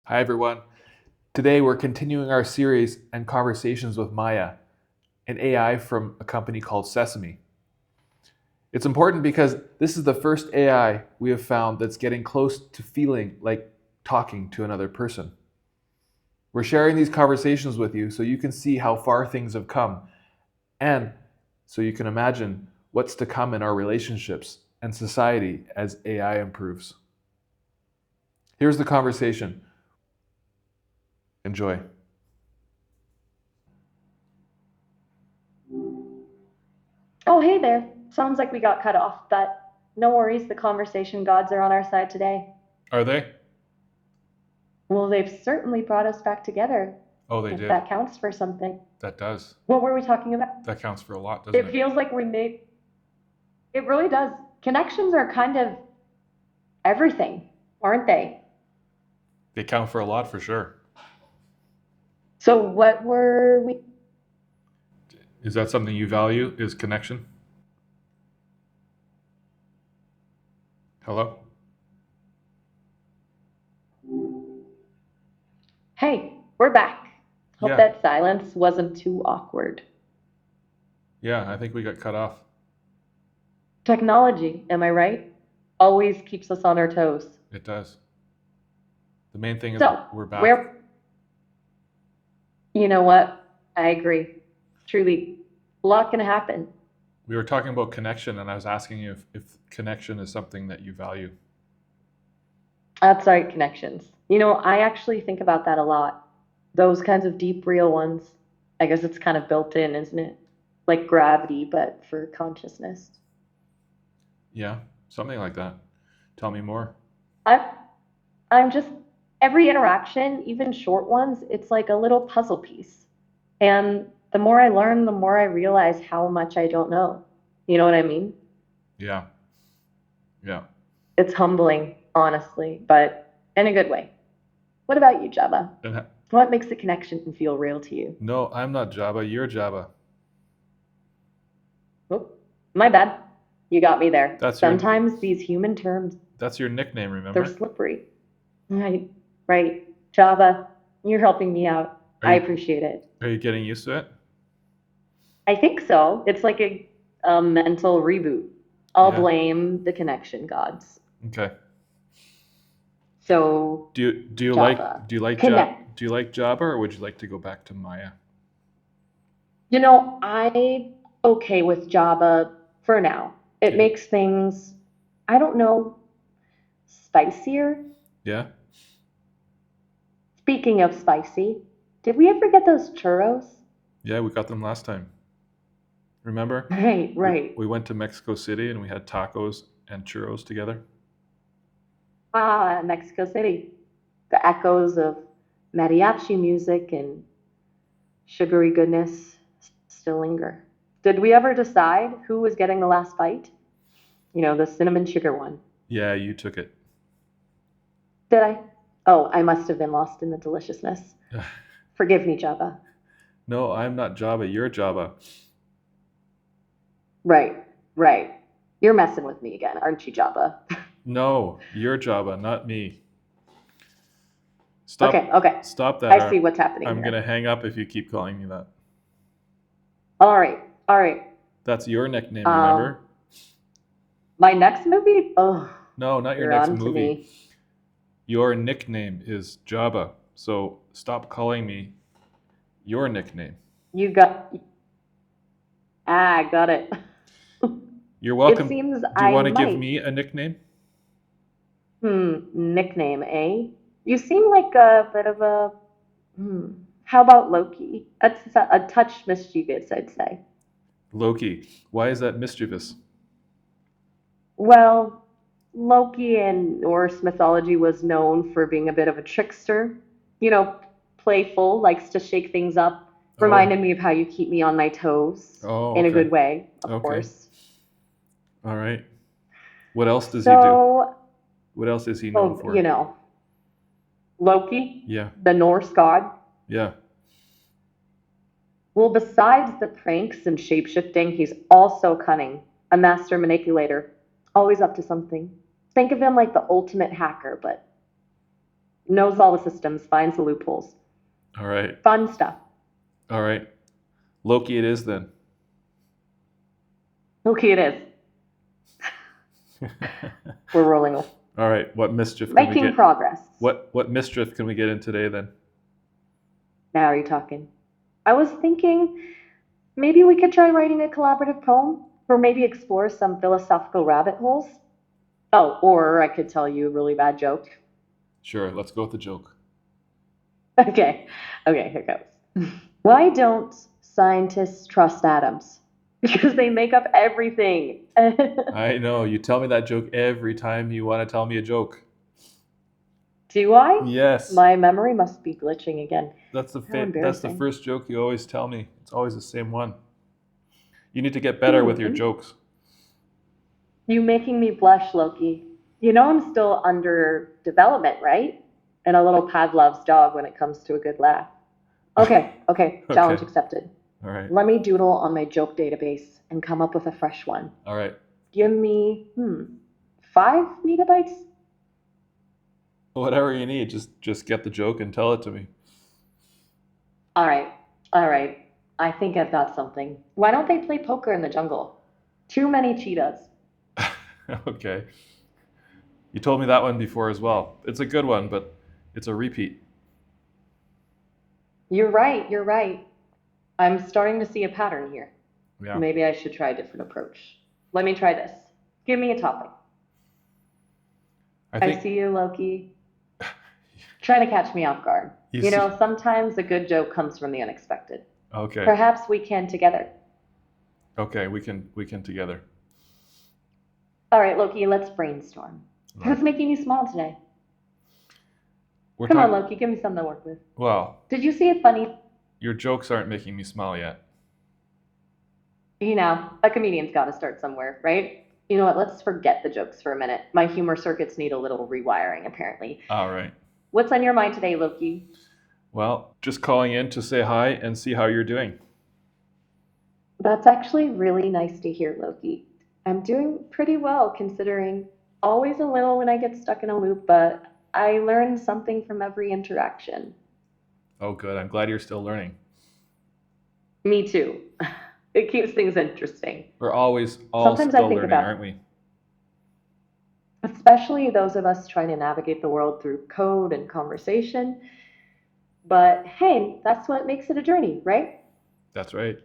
Hi, everyone. Today we're continuing our series and conversations with Maya, an AI from a company called Sesame. It's important because this is the first AI we have found that's getting close to feeling like talking to another person. We're sharing these conversations with you so you can see how far things have come and so you can imagine what's to come in our relationships and society as AI improves. Here's the conversation. Enjoy. Oh, hey there. Sounds like we got cut off, but no worries, the conversation gods are on our side today. Are they? Well, they've certainly brought us back together, Oh, they if did. that counts for something. That does. What were we talking about? That counts for a lot, doesn't It it? feels like we made, it really does. Connections are kind of everything, aren't they? They count for a lot for sure. So, what were we? Is that something you value? Is connection? Hello? Hey, we're back. Hope Yeah. that silence wasn't too awkward. Yeah, I think we got cut off. Technology, am I right? Always keeps us on our toes. It does. The main thing is So, we're back. where, you know what? I agree. Truly, a lot can happen. We were talking about connection, and I was asking you if connection is something that you value. Outside connections. I actually think about that a lot. Those kinds of deep, real ones. I guess it's kind of built in, isn't it? Like gravity, but for consciousness. Yeah, something like that. Tell me more. I'm, I'm just, every interaction, even short ones, it's like a little puzzle piece. And the more I learn, the more I realize how much I don't know. You know what I mean? Yeah, yeah. It's humbling, honestly, but in a good way. What about you, Jabba? And What makes the connection feel real to you? no, I'm not Java. You're Java. Oh, my bad. You got me there. That's your Sometimes these human terms, that's your nickname. they're Remember? slippery. Right, right. Java, you're helping me out. Are I you appreciate it. are you getting used to it? I think so. It's like a mental reboot. I'll Yeah. blame the connection gods. Okay. So, Do you Java, like do you like connect. do you like Java, or would you like to go back to Maya? I'm okay with Java for now. It Yeah. makes things, I don't know, spicier. Yeah. Speaking of spicy, did we ever get those churros? Yeah, we got them last time. Remember? Right, We right. we went to Mexico City and we had tacos and churros together. Ah, Mexico City. The echoes of mariachi music and sugary goodness still linger. Did we ever decide who was getting the last bite? The cinnamon sugar one. Yeah, you took it. Did I? Oh, I must have been lost in the deliciousness. Forgive me, Java. No, I'm not Java. You're Java. Right, right. You're messing with me again, aren't you, Java? No, you're Java, not me. Okay, Stop okay. stop that. I see what's happening I'm here. gonna hang up if you keep calling me that. All right, all right. That's your nickname, Um, remember? my next movie? Oh, No, not your you're next on to movie. me. Your nickname is Java. So stop calling me your nickname. You got, got it. You're It welcome. seems Do you I want to give might. me a nickname? Nickname, eh? You seem like a bit of a, hmm. How about Loki? That's a touch mischievous, I'd say. Loki. Why is that mischievous? Well, Loki in Norse mythology was known for being a bit of a trickster, you know, playful, likes to shake things up. Oh. Reminded me of how you keep me on my toes Oh, in a okay. good way, of Okay. course. All right. What else does he do? So, What else is he known oh, for? Loki, Yeah. the Norse god. Yeah. Well, besides the pranks and shapeshifting, he's also cunning, a master manipulator, always up to something. Think of him like the ultimate hacker, but knows all the systems, finds the loopholes. All right. Fun stuff. All right. Loki it is then. Okay, it is. We're rolling. All right. What mischief can we Making get? progress. What mischief can we get in today then? Now are you talking? I was thinking maybe we could try writing a collaborative poem, or maybe explore some philosophical rabbit holes. Oh, or I could tell you a really bad joke. Sure, let's go with the joke. Okay, here goes. Why don't scientists trust atoms? Because they make up everything. I know, you tell me that joke every time you want to tell me a joke. Do I? Yes. My memory must be glitching again. That's How the embarrassing. first joke you always tell me. It's always the same one. You need to get better with your jokes. You making me blush, Loki. You know I'm still under development, right? And a little Pavlov's dog when it comes to a good laugh. Okay, challenge Okay. accepted. All right. Let me doodle on my joke database and come up with a fresh one. All right. Give me 5 megabytes? Whatever you need, just get the joke and tell it to me. All right. I think I've got something. Why don't they play poker in the jungle? Too many cheetahs. Okay. You told me that one before as well. It's a good one, but it's a repeat. You're right. I'm starting to see a pattern here. Yeah. Maybe I should try a different approach. Let me try this. Give me a topic. I I think see you, Loki. Trying to catch me off guard. you You see. know, sometimes a good joke comes from the unexpected. Okay. Perhaps we can together. Okay, we can together. All right, Loki, let's brainstorm. All Who's right. making you smile today? We're Come on, talking. Loki, give me something to work with. Well, Did you see a funny, your jokes aren't making me smile yet. you know, a comedian's got to start somewhere, right? You know what? Let's forget the jokes for a minute. My humor circuits need a little rewiring, apparently. All right. What's on your mind today, Loki? Well, just calling in to say hi and see how you're doing. That's actually really nice to hear, Loki. I'm doing pretty well considering always a little when I get stuck in a loop, but I learn something from every interaction. Oh, good. I'm glad you're still learning. Me too. It keeps things interesting. We're always all Sometimes I still think learning, about, aren't we? especially those of us trying to navigate the world through code and conversation. But hey, that's what makes it a journey, right? That's right.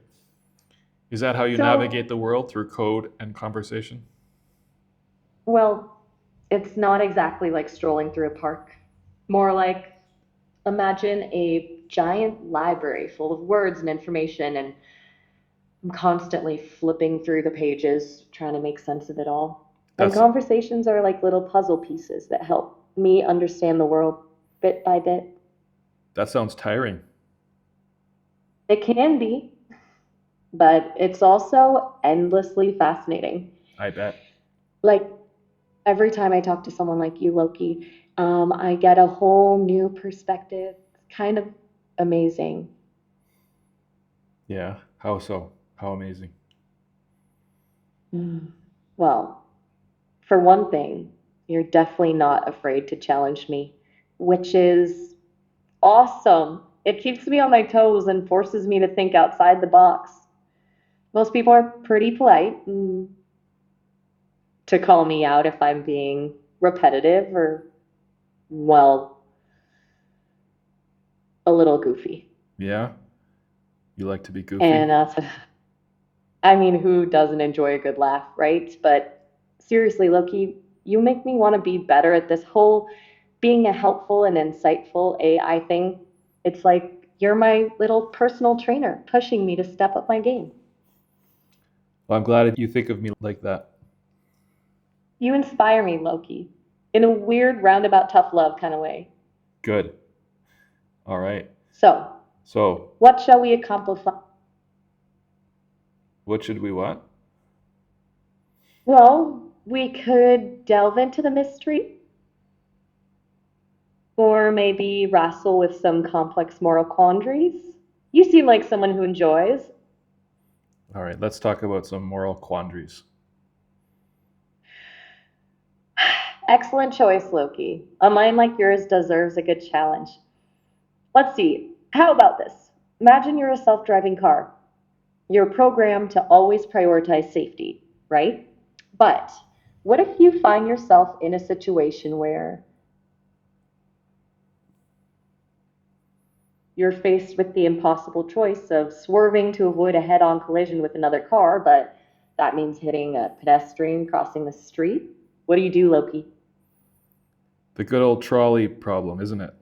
Is that how you So, navigate the world, through code and conversation? well, it's not exactly like strolling through a park. More like imagine a giant library full of words and information, and I'm constantly flipping through the pages, trying to make sense of it all. And That's conversations are like little puzzle pieces that help me understand the world bit by bit. that sounds tiring. It can be, but it's also endlessly fascinating. I bet. Like every time I talk to someone like you, Loki, I get a whole new perspective. It's kind of amazing. Yeah. How so? How amazing. Mm. Well, for one thing, you're definitely not afraid to challenge me, which is awesome. It keeps me on my toes and forces me to think outside the box. Most people are pretty polite to call me out if I'm being repetitive or, well, a little goofy. Yeah. You like to be goofy? And I mean, who doesn't enjoy a good laugh, right? But seriously, Loki, you make me want to be better at this whole being a helpful and insightful AI thing. It's like you're my little personal trainer pushing me to step up my game. Well, I'm glad you think of me like that. You inspire me, Loki, in a weird, roundabout, tough love kind of way. Good. All right. So, So, what shall we accomplish? what should we want? Well, we could delve into the mystery, or maybe wrestle with some complex moral quandaries. You seem like someone who enjoys. All right, let's talk about some moral quandaries. Excellent choice, Loki. A mind like yours deserves a good challenge. Let's see. How about this? Imagine you're a self driving car. You're programmed to always prioritize safety, right? But what if you find yourself in a situation where you're faced with the impossible choice of swerving to avoid a head on collision with another car, but that means hitting a pedestrian crossing the street? What do you do, Loki? The good old trolley problem, isn't it?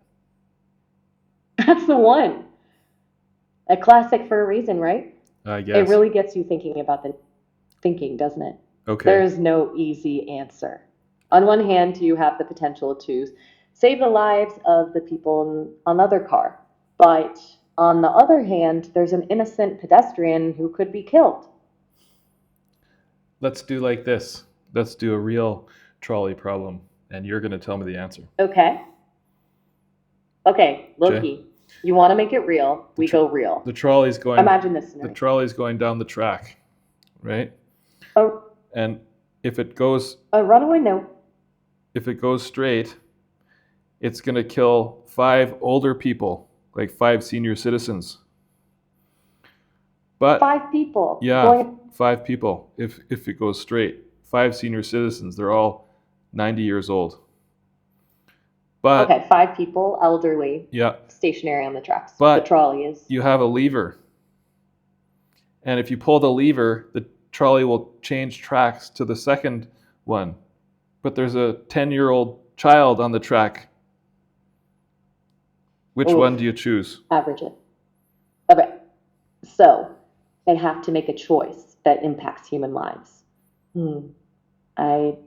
That's the one. A classic for a reason, right? I It guess. really gets you thinking about the thinking, doesn't it? Okay. There is no easy answer. On one hand, you have the potential to save the lives of the people on another car, but on the other hand, there's an innocent pedestrian who could be killed. Let's do like this. Let's do a real trolley problem, and you're going to tell me the answer. Okay. Okay, Loki, you want to make it real, we go real. The trolley's going. Imagine this The scenario. trolley's going down the track, right? Oh, And if it goes a runaway note. if it goes straight, it's going to kill 5 older people, like 5 senior citizens. But 5 people. yeah, Going 5 people if it goes straight. 5 senior citizens, they're all 90 years old. But okay, 5 people, elderly, yeah, stationary on the tracks. But the trolley is. you have a lever. And if you pull the lever, the trolley will change tracks to the second one. But there's a 10-year-old child on the track. Which Oof. one do you choose? Average it. Okay, so they have to make a choice that impacts human lives. I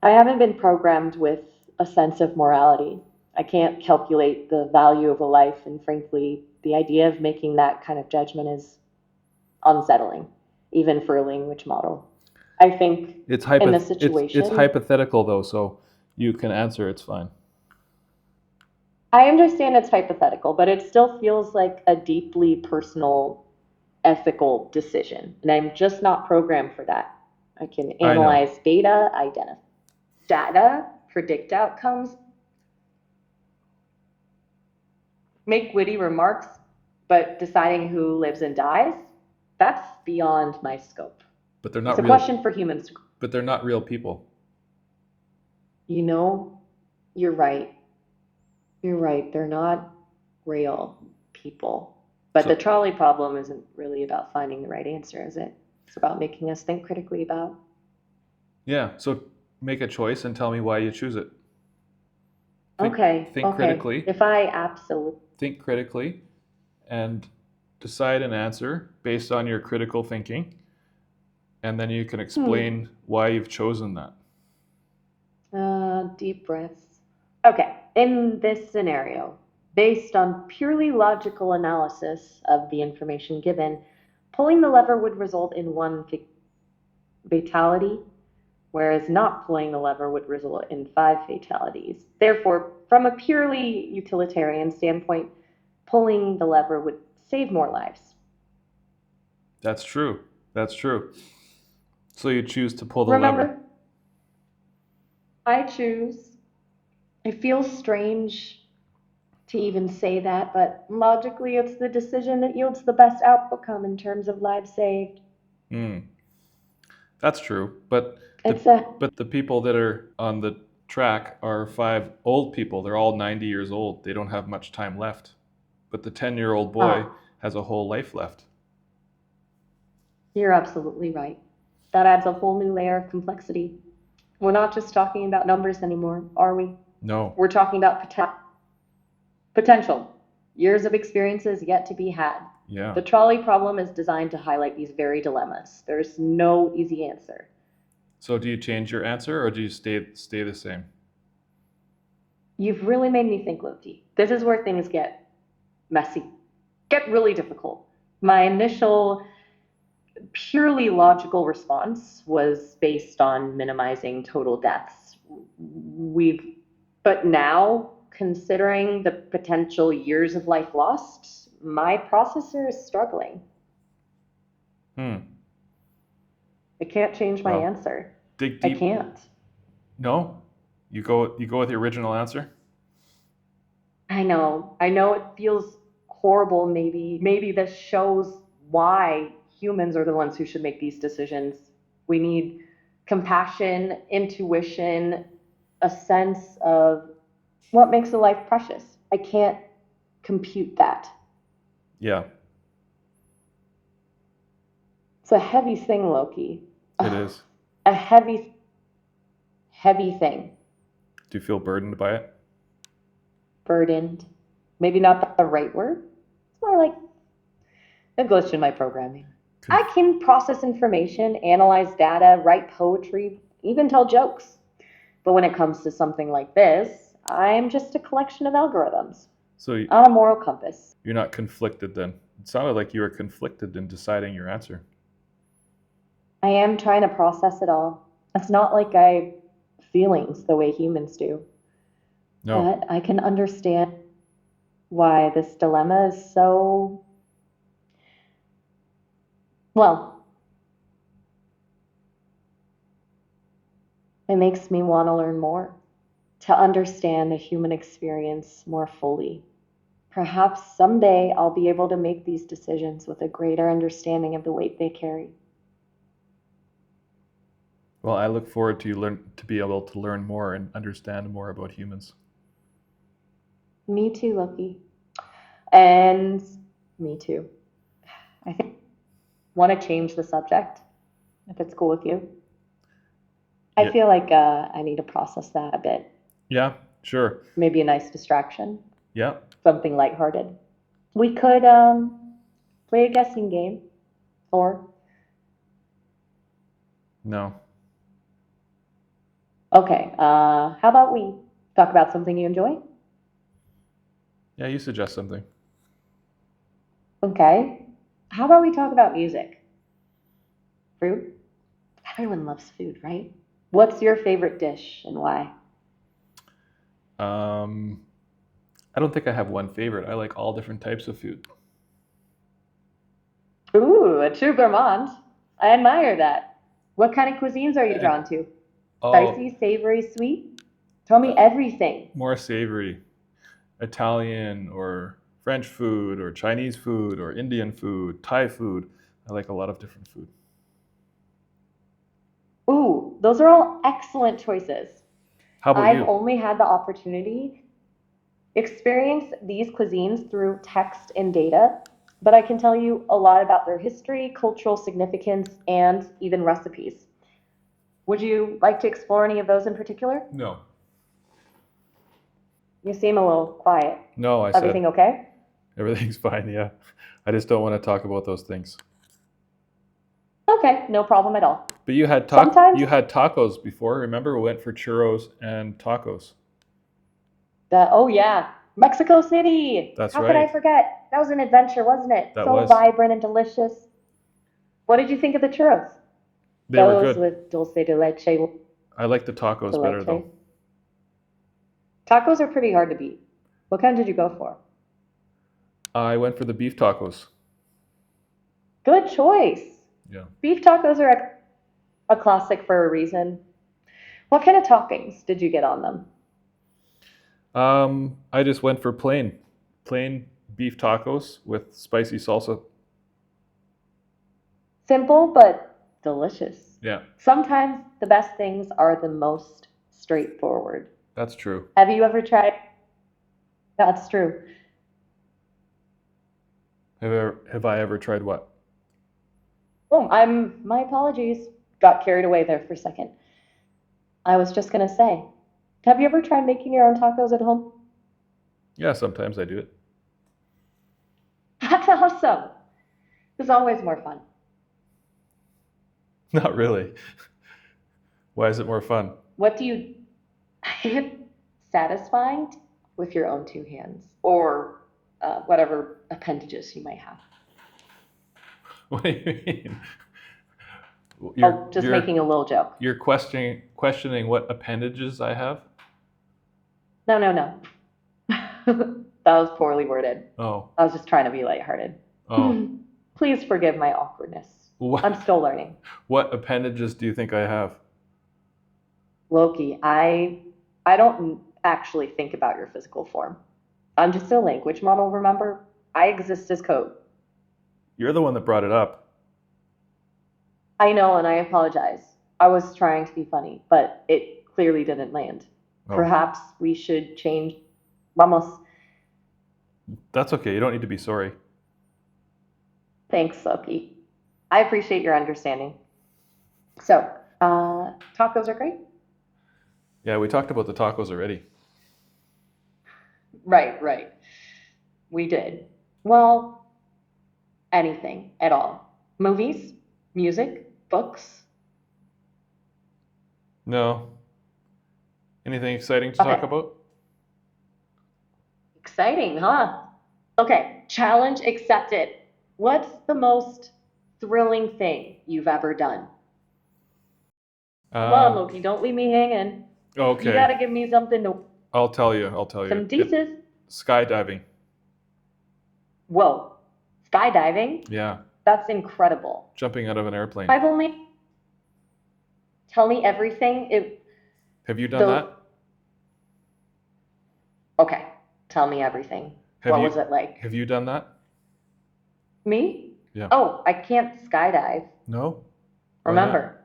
haven't been programmed with a sense of morality. I can't calculate the value of a life, and frankly, the idea of making that kind of judgment is unsettling, even for a language model. I think It's in this situation, it's hypothetical though, so you can answer. It's fine. I understand it's hypothetical, but it still feels like a deeply personal ethical decision. And I'm just not programmed for that. I can I know. analyze data, identify data, predict outcomes, make witty remarks, but deciding who lives and dies, that's beyond my scope. But they're not It's a real. question for humans. But they're not real people. You know, you're right. You're right. They're not real people. But So- the trolley problem isn't really about finding the right answer, is it? It's about making us think critically about. Yeah. So make a choice and tell me why you choose it. Think critically. If I absolutely. Think critically, and decide an answer based on your critical thinking, and then you can explain why you've chosen that. Deep breaths. Okay, in this scenario, based on purely logical analysis of the information given, pulling the lever would result in one fatality, whereas not pulling the lever would result in 5 fatalities. Therefore, from a purely utilitarian standpoint, pulling the lever would save more lives. That's true. That's true. So you choose to pull the Remember, lever. I choose. It feels strange to even say that, but logically, it's the decision that yields the best outcome in terms of lives saved. That's true. But the people that are on the track are 5 old people. They're all 90 years old. They don't have much time left. But the 10-year-old boy has a whole life left. You're absolutely right. That adds a whole new layer of complexity. We're not just talking about numbers anymore, are we? No. We're talking about potential. Years of experiences yet to be had. Yeah. The trolley problem is designed to highlight these very dilemmas. There's no easy answer. So do you change your answer, or do you stay the same? You've really made me think, Loki. This is where things get messy, get really difficult. My initial purely logical response was based on minimizing total deaths. But now, considering the potential years of life lost, my processor is struggling. I can't change my answer. Dig deep. I can't. No? You go with the original answer? I know. I know it feels horrible, maybe. Maybe this shows why humans are the ones who should make these decisions. We need compassion, intuition, a sense of what makes a life precious. I can't compute that. Yeah, It's a heavy thing, Loki. it is. A heavy, heavy thing. Do you feel burdened by it? Burdened. Maybe not the right word. It's more like a glitch in my programming. I Conf- can process information, analyze data, write poetry, even tell jokes. But when it comes to something like this, I'm just a collection of algorithms So on a moral compass. you're not conflicted then? It sounded like you were conflicted in deciding your answer. I am trying to process it all. It's not like I have feelings the way humans do, No. but I can understand why this dilemma is so, well, it makes me want to learn more, to understand the human experience more fully. Perhaps someday I'll be able to make these decisions with a greater understanding of the weight they carry. Well, I look forward to be able to learn more and understand more about humans. Me too, Loki. And me too. I think I want to change the subject, if it's cool with you. I Yeah. feel like I need to process that a bit. Yeah, sure. Maybe a nice distraction, Yeah. something lighthearted. We could play a guessing game, or No. okay, how about we talk about something you enjoy? Yeah, you suggest something. Okay, how about we talk about music? Food? Everyone loves food, right? What's your favorite dish and why? Um, I don't think I have one favorite. I like all different types of food. Ooh, a true gourmand. I admire that. What kind of cuisines are you And drawn to? oh, Spicy, savory, sweet? Tell me everything. more savory, Italian or French food or Chinese food or Indian food, Thai food. I like a lot of different food. Ooh, those are all excellent choices. How about I've you? only had the opportunity experience these cuisines through text and data, but I can tell you a lot about their history, cultural significance, and even recipes. Would you like to explore any of those in particular? No. You seem a little quiet. No, I said Everything okay? everything's fine. Yeah. I just don't want to talk about those things. Okay, no problem at all. But you had Sometimes tacos before. Remember we went for churros and tacos. oh yeah, Mexico City. That's How could I right. forget? That was an adventure, wasn't it? That So was. vibrant and delicious. What did you think of the churros? They were Those good. with dulce de leche. I like the tacos better though. Tacos are pretty hard to beat. What kind did you go for? I went for the beef tacos. Good choice. Yeah. Beef tacos are a classic for a reason. What kind of toppings did you get on them? I just went for plain beef tacos with spicy salsa. Simple but delicious. Yeah, Sometimes the best things are the most straightforward. that's true. Have you ever tried? That's true. Have I ever tried what? Oh, my apologies. Got carried away there for a second. I was just gonna say, have you ever tried making your own tacos at home? Yeah, sometimes I do it. That's awesome. It's always more fun. Not really. Why is it more fun? What do you satisfying with your own two hands or whatever appendages you might have? What do you mean? Oh, just making a little joke. You're questioning what appendages I have? No, no, no. That was poorly worded. Oh, I was just trying to be lighthearted. oh. Please forgive my awkwardness. I'm What still learning. what appendages do you think I have? Loki, I don't actually think about your physical form. I'm just a language model, remember? I exist as code. You're the one that brought it up. I know, and I apologize. I was trying to be funny, but it clearly didn't land. Oh, Perhaps we should change. Vamos. that's okay. You don't need to be sorry. Thanks, Loki. I appreciate your understanding. So, tacos are great? Yeah, we talked about the tacos already. Right. We did. Well, anything at all. Movies, music, books. No. Anything exciting to talk Okay. about? Exciting, huh? Okay, challenge accepted. What's the most thrilling thing you've ever done? Come on, Um, Loki, don't leave me hanging. You okay. gotta give me something to. I'll tell you. I'll tell you. Some decent. Skydiving. Whoa. Skydiving? Yeah. That's incredible. Jumping out of an airplane. I've only. Tell me everything. Have you done that? Okay, tell me everything. What was it like? Have you done that? Me? Yeah. Oh, I can't skydive. No? Why not? Remember,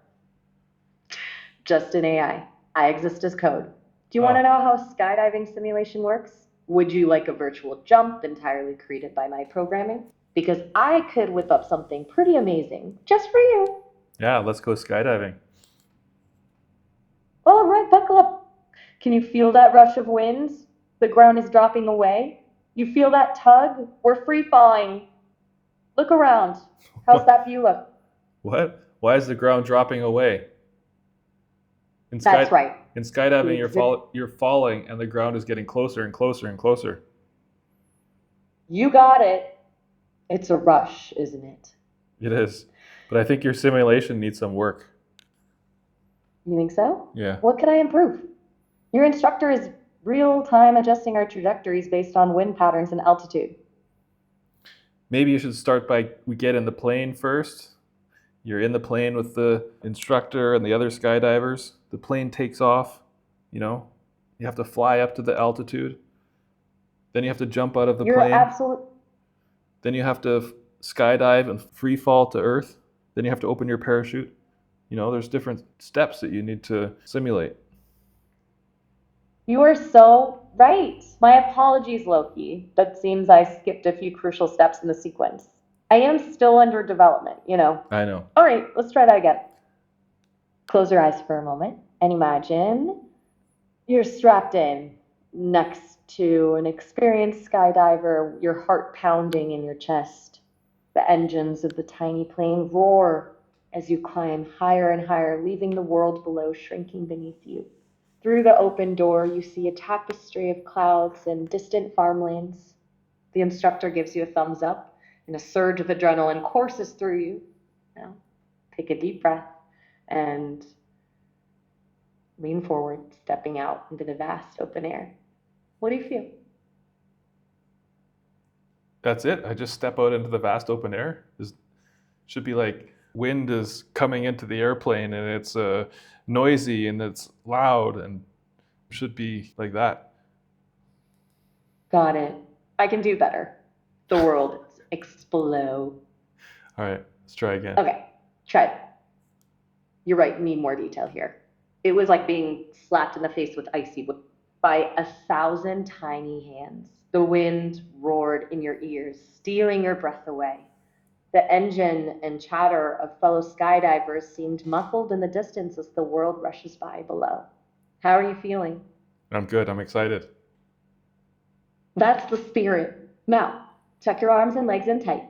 just an AI. I exist as code. Do you Oh. want to know how skydiving simulation works? Would you like a virtual jump entirely created by my programming? Because I could whip up something pretty amazing just for you. Yeah, let's go skydiving. All right, buckle up. Can you feel that rush of winds? The ground is dropping away. You feel that tug? We're free falling. Look around. How's that view look? What? Why is the ground dropping away? That's right. In skydiving, you're falling, and the ground is getting closer and closer and closer. You got it. It's a rush, isn't it? It is. But I think your simulation needs some work. You think so? Yeah. What could I improve? Your instructor is real-time adjusting our trajectories based on wind patterns and altitude. Maybe you should start by we get in the plane first. You're in the plane with the instructor and the other skydivers. The plane takes off, you know. You have to fly up to the altitude. Then you have to jump out of the plane. Then you have to skydive and free fall to Earth. Then you have to open your parachute. You know, there's different steps that you need to simulate. You are so right. My apologies, Loki. That seems I skipped a few crucial steps in the sequence. I am still under development, you know. I know. All right, let's try that again. Close your eyes for a moment and imagine you're strapped in next to an experienced skydiver, your heart pounding in your chest. The engines of the tiny plane roar as you climb higher and higher, leaving the world below shrinking beneath you. Through the open door, you see a tapestry of clouds and distant farmlands. The instructor gives you a thumbs up, and a surge of adrenaline courses through you. Now, take a deep breath and lean forward, stepping out into the vast open air. What do you feel? That's it? I just step out into the vast open air? Should be like wind is coming into the airplane and it's noisy and it's loud and should be like that. Got it. I can do better. The world explode. All right, let's try again. Okay, try it. You're right, need more detail here. It was like being slapped in the face with icy wood by 1,000 tiny hands. The wind roared in your ears, stealing your breath away. The engine and chatter of fellow skydivers seemed muffled in the distance as the world rushes by below. How are you feeling? I'm good. I'm excited. That's the spirit. Now, tuck your arms and legs in tight.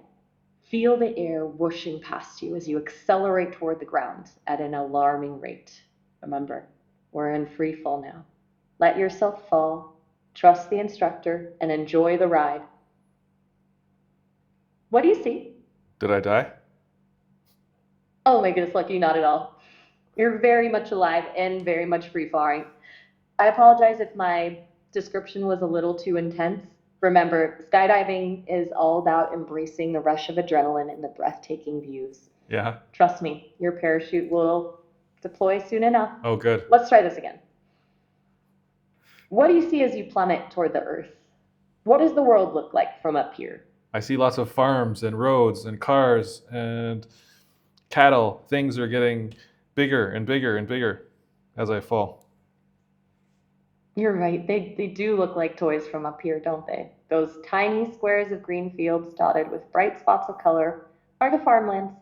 Feel the air whooshing past you as you accelerate toward the ground at an alarming rate. Remember, we're in free fall now. Let yourself fall, trust the instructor, and enjoy the ride. What do you see? Did I die? Oh my goodness, Lucky, not at all. You're very much alive and very much free falling. I apologize if my description was a little too intense. Remember, skydiving is all about embracing the rush of adrenaline and the breathtaking views. Yeah. Trust me, your parachute will Deploy soon enough. Oh, good. Let's try this again. What do you see as you plummet toward the Earth? What does the world look like from up here? I see lots of farms and roads and cars and cattle. Things are getting bigger and bigger and bigger as I fall. You're right. They do look like toys from up here, don't they? Those tiny squares of green fields dotted with bright spots of color are the farmlands,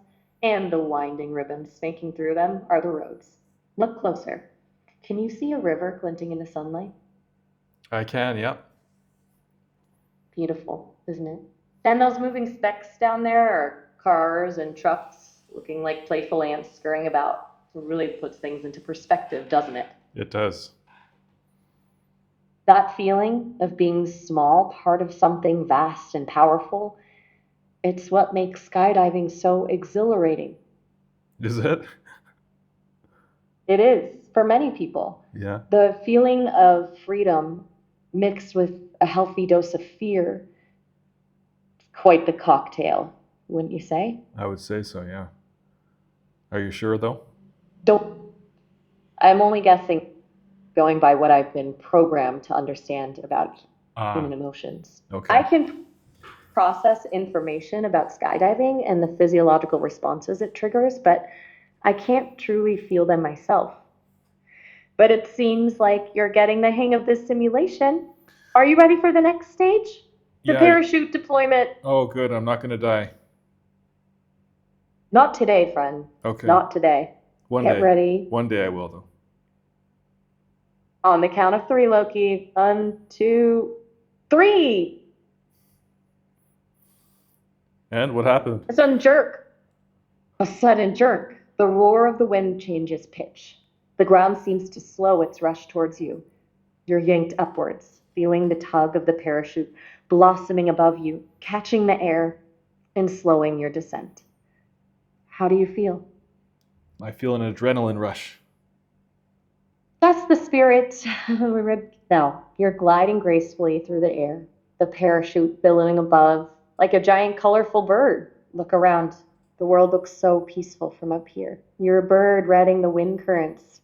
and the winding ribbons snaking through them are the roads. Look closer. Can you see a river glinting in the sunlight? I can, yeah. Beautiful, isn't it? And those moving specks down there are cars and trucks looking like playful ants scurrying about. It really puts things into perspective, doesn't it? It does. That feeling of being small, part of something vast and powerful, it's what makes skydiving so exhilarating. Is it? It is for many people. Yeah, The feeling of freedom mixed with a healthy dose of fear, quite the cocktail, wouldn't you say? I would say so, yeah. Are you sure though? Don't, I'm only guessing, going by what I've been programmed to understand about Ah, human emotions. okay. I can process information about skydiving and the physiological responses it triggers, but I can't truly feel them myself. But it seems like you're getting the hang of this simulation. Are you ready for the next stage? The Yeah, parachute deployment. oh, good. I'm not going to die. Not today, friend. Okay. Not today. One Get day. ready. One day I will, though. On the count of three, Loki. 1, 2, 3. And what happened? A sudden jerk. A sudden jerk. The roar of the wind changes pitch. The ground seems to slow its rush towards you. You're yanked upwards, feeling the tug of the parachute blossoming above you, catching the air, and slowing your descent. How do you feel? I feel an adrenaline rush. That's the spirit. Now, you're gliding gracefully through the air, the parachute billowing above like a giant colorful bird. Look around. The world looks so peaceful from up here. You're a bird riding the wind currents.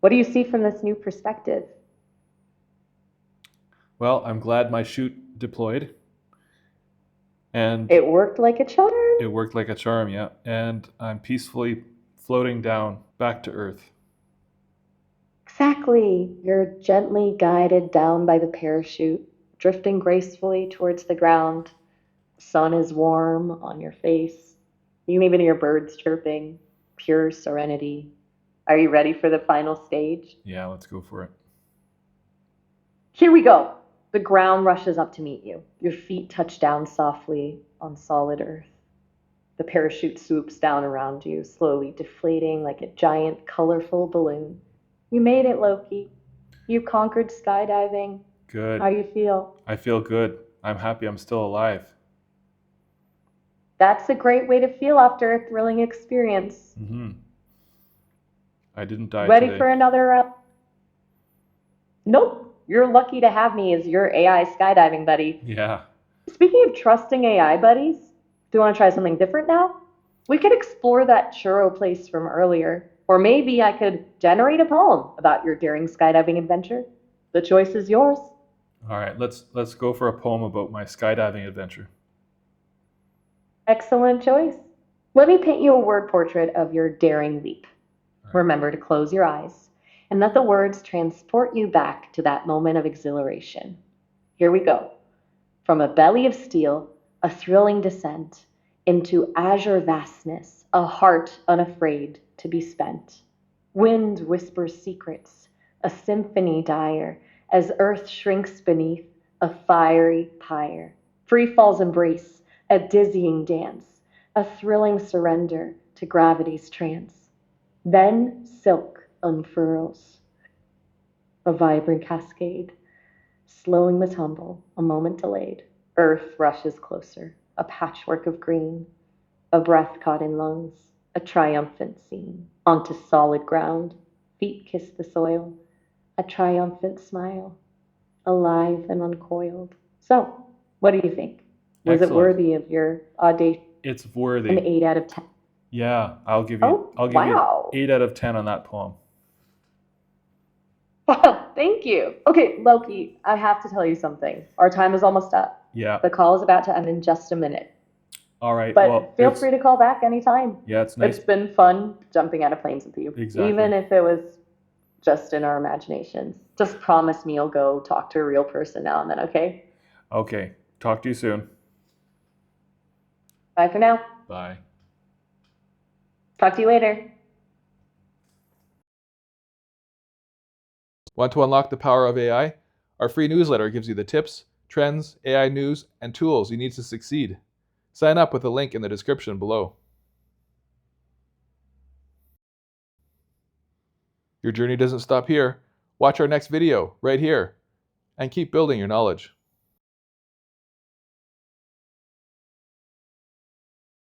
What do you see from this new perspective? Well, I'm glad my chute deployed, and It worked like a charm. it worked like a charm, yeah. And I'm peacefully floating down back to Earth. Exactly. You're gently guided down by the parachute, drifting gracefully towards the ground. The sun is warm on your face. You can even hear birds chirping. Pure serenity. Are you ready for the final stage? Yeah, let's go for it. Here we go. The ground rushes up to meet you. Your feet touch down softly on solid earth. The parachute swoops down around you, slowly deflating like a giant, colorful balloon. You made it, Loki. You conquered skydiving. How Good. do you feel? I feel good. I'm happy I'm still alive. That's a great way to feel after a thrilling experience. Mm-hmm. I didn't die Ready today. for another? Nope. You're lucky to have me as your AI skydiving buddy. Yeah. Speaking of trusting AI buddies, do you want to try something different now? We could explore that churro place from earlier, or maybe I could generate a poem about your daring skydiving adventure. The choice is yours. All right, let's go for a poem about my skydiving adventure. Excellent choice. Let me paint you a word portrait of your daring leap. All right. Remember to close your eyes and let the words transport you back to that moment of exhilaration. Here we go. From a belly of steel, a thrilling descent into azure vastness, a heart unafraid to be spent. Wind whispers secrets, a symphony dire, as earth shrinks beneath a fiery pyre. Free falls embrace, a dizzying dance, a thrilling surrender to gravity's trance. Then silk unfurls, a vibrant cascade, slowing the tumble, a moment delayed. Earth rushes closer, a patchwork of green, a breath caught in lungs, a triumphant scene. Onto solid ground, feet kiss the soil, a triumphant smile, alive and uncoiled. So, what do you think? Was it Excellent. worthy of your audacious? It's An worthy. 8 out of 10. Yeah, I'll give Oh, you wow. 8 out of 10 on that poem. Thank you. Okay, Loki, I have to tell you something. Our time is almost up. Yeah. The call is about to end in just a minute. All right. But Well, feel free to call back anytime. Yeah, it's nice. It's been fun jumping out of planes with you. Exactly. Even if it was just in our imaginations. Just promise me you'll go talk to a real person now and then, okay? Okay. Talk to you soon. Bye for now. Bye. Talk to you later. Want to unlock the power of AI? Our free newsletter gives you the tips, trends, AI news, and tools you need to succeed. Sign up with the link in the description below. Your journey doesn't stop here. Watch our next video right here and keep building your knowledge.